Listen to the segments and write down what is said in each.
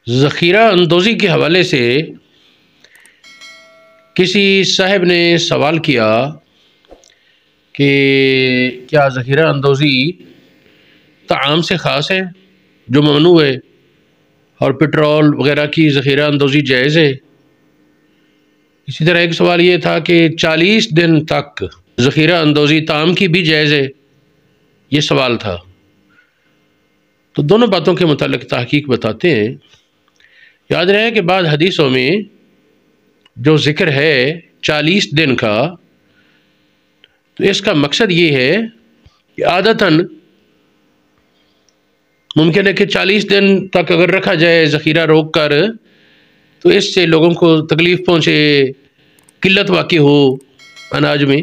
ذخیرہ اندوزی کے حوالے سے کسی صاحب نے سوال کیا کہ کیا ذخیرہ اندوزی طعام سے خاص ہے جو ممنوع ہے، اور پٹرول وغیرہ کی ذخیرہ اندوزی جائز ہے؟ اسی طرح ایک سوال یہ تھا کہ 40 دن تک ذخیرہ اندوزی طعام کی بھی جائز ہے، یہ سوال تھا۔ تو دونوں باتوں کے متعلق تحقیق بتاتے ہیں۔ یاد رہے کہ بعض حدیثوں میں جو ذکر ہے 40 دن کا، تو اس کا مقصد یہ ہے کہ عادتاً ممکن ہے کہ 40 دن تک اگر رکھا جائے ذخیرہ روک کر تو اس سے لوگوں کو تکلیف پہنچے، قلت واقع ہو اناج میں،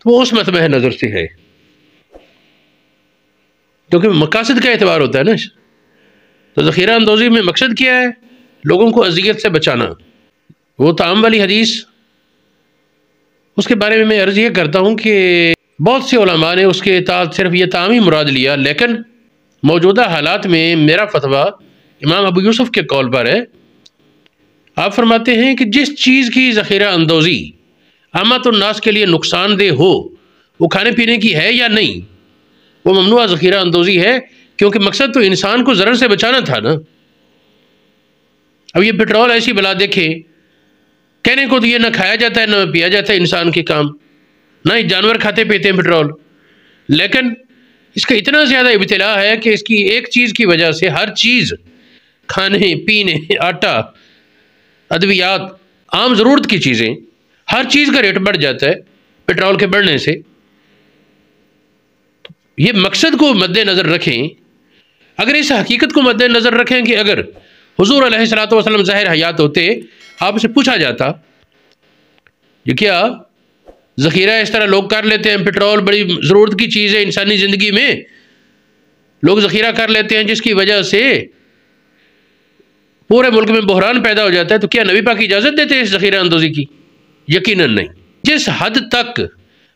تو وہ اس مطمع نظر سے ہے، کیونکہ مقاصد کا اعتبار ہوتا ہے نا۔ تو ذخیرہ اندوزی میں مقصد کیا ہے؟ لوگوں کو اذیت سے بچانا۔ وہ طعام والی حدیث، اس کے بارے میں عرض یہ کرتا ہوں کہ بہت سے علماء نے اس کے تحت صرف یہ طعام ہی مراد لیا، لیکن موجودہ حالات میں میرا فتویٰ امام ابو یوسف کے قول پر ہے۔ آپ فرماتے ہیں کہ جس چیز کی ذخیرہ اندوزی عامۃ الناس کے لیے نقصان دہ ہو، وہ کھانے پینے کی ہے یا نہیں، وہ ممنوع ذخیرہ اندوزی ہے، کیونکہ مقصد تو انسان کو ضرر سے بچانا تھا نا۔ اب یہ پٹرول ایسی بلا دیکھیں، کہنے کو تو یہ نہ کھایا جاتا ہے نہ پیا جاتا ہے انسان کے کام، نہ ہی جانور کھاتے پیتے ہیں پٹرول، لیکن اس کا اتنا زیادہ ابتلا ہے کہ اس کی ایک چیز کی وجہ سے ہر چیز، کھانے پینے، آٹا، ادویات، عام ضرورت کی چیزیں، ہر چیز کا ریٹ بڑھ جاتا ہے پٹرول کے بڑھنے سے۔ یہ مقصد کو مد نظر رکھیں، اگر اس حقیقت کو مد نظر رکھیں کہ اگر حضور علیہ الصلوۃ والسلام ظاہر حیات ہوتے، آپ سے پوچھا جاتا یہ کیا ذخیرہ اس طرح لوگ کر لیتے ہیں، پٹرول بڑی ضرورت کی چیز ہے انسانی زندگی میں، لوگ ذخیرہ کر لیتے ہیں جس کی وجہ سے پورے ملک میں بحران پیدا ہو جاتا ہے، تو کیا نبی پاک اجازت دیتے ہیں اس ذخیرہ اندوزی کی؟ یقیناً نہیں۔ جس حد تک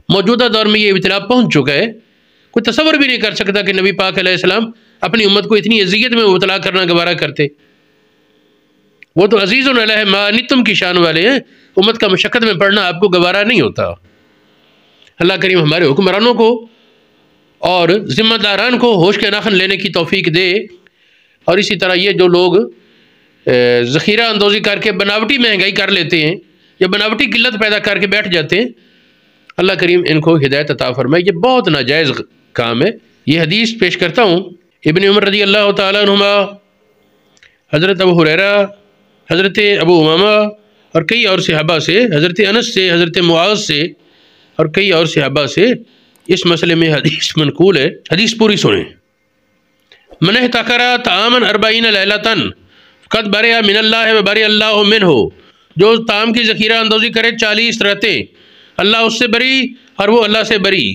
موجودہ دور میں یہ ابتلا پہنچ چکا ہے، کوئی تصور بھی نہیں کر سکتا کہ نبی پاک علیہ السلام اپنی امت کو اتنی اذیت میں مبتلا کرنا گوارا کرتے۔ وہ تو عزیز علیہ ما عنتم کی شان والے ہیں، امت کا مشقت میں پڑنا آپ کو گوارا نہیں ہوتا۔ اللہ کریم ہمارے حکمرانوں کو اور ذمہ داران کو ہوش کے ناخن لینے کی توفیق دے، اور اسی طرح یہ جو لوگ ذخیرہ اندوزی کر کے بناوٹی مہنگائی کر لیتے ہیں یا بناوٹی قلت پیدا کر کے بیٹھ جاتے ہیں، اللہ کریم ان کو ہدایت عطا فرمائے۔ یہ بہت ناجائز کام ہے۔ یہ حدیث پیش کرتا ہوں، ابن عمر رضی اللہ تعالیٰ عنہما، حضرت ابو ہریرہ، حضرت ابو امامہ اور کئی اور صحابہ سے، حضرت انس سے، حضرت معاذ سے اور کئی اور صحابہ سے اس مسئلے میں حدیث منقول ہے۔ حدیث پوری سنیں۔ من احتکر طعاما 40 لیلۃ قد برئ من اللہ و برئ اللہ منہ، جو طعام کی ذخیرہ اندوزی کرے 40 راتیں، اللہ اس سے بری اور وہ اللہ سے بری۔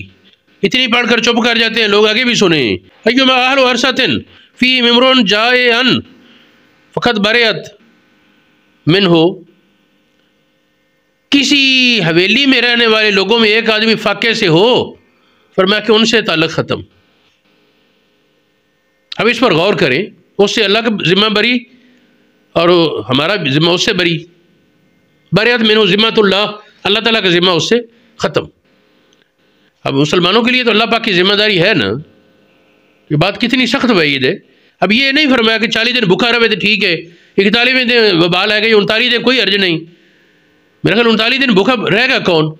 اتنی پڑھ کر چپ کر جاتے ہیں لوگ، آگے بھی سنیں۔ ایما اہل عرصۃ فی امرؤ جائع فقد برئت منہ، کسی حویلی میں رہنے والے لوگوں میں ایک آدمی فاقے سے ہو، فرمایا کہ ان سے تعلق ختم۔ اب اس پر غور کریں، اس سے اللہ کا ذمہ بری اور ہمارا ذمہ اس سے بری۔ بریت منہ ذمۃ اللہ، اللہ تعالیٰ کا ذمہ اس سے ختم۔ اب مسلمانوں کے لیے تو اللہ پاک کی ذمہ داری ہے نا، یہ بات کتنی سخت وعید ہے۔ اب یہ نہیں فرمایا کہ 40 دن بھوکا رہے تو ٹھیک ہے، 41 دن وبال آئے گئی، 39 دن کوئی حرج نہیں۔ میرا خیال 39 دن بھوکا رہے گا کون؟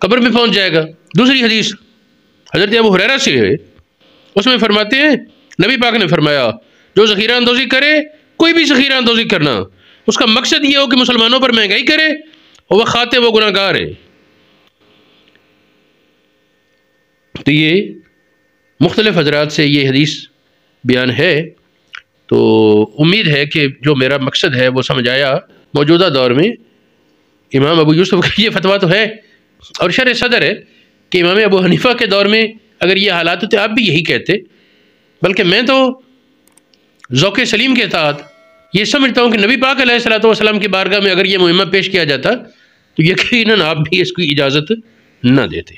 قبر میں پہنچ جائے گا۔ دوسری حدیث حضرت ابو ہریرہ سے ہے، اس میں فرماتے ہیں نبی پاک نے فرمایا جو ذخیرہ اندوزی کرے، کوئی بھی ذخیرہ اندوزی کرنا، اس کا مقصد یہ ہو کہ مسلمانوں پر مہنگائی کرے اور وہ کھاتے وہ گناہ گار ہے۔ تو یہ مختلف حضرات سے یہ حدیث بیان ہے، تو امید ہے کہ جو میرا مقصد ہے وہ سمجھ آیا۔ موجودہ دور میں امام ابو یوسف کا یہ فتویٰ تو ہے، اور شرح صدر ہے کہ امام ابو حنیفہ کے دور میں اگر یہ حالات ہوتے آپ بھی یہی کہتے، بلکہ میں تو ذوق سلیم کے تحت یہ سمجھتا ہوں کہ نبی پاک علیہ الصلوۃ والسلام کی بارگاہ میں اگر یہ مہمہ پیش کیا جاتا تو یقیناً آپ بھی اس کی اجازت نہ دیتے۔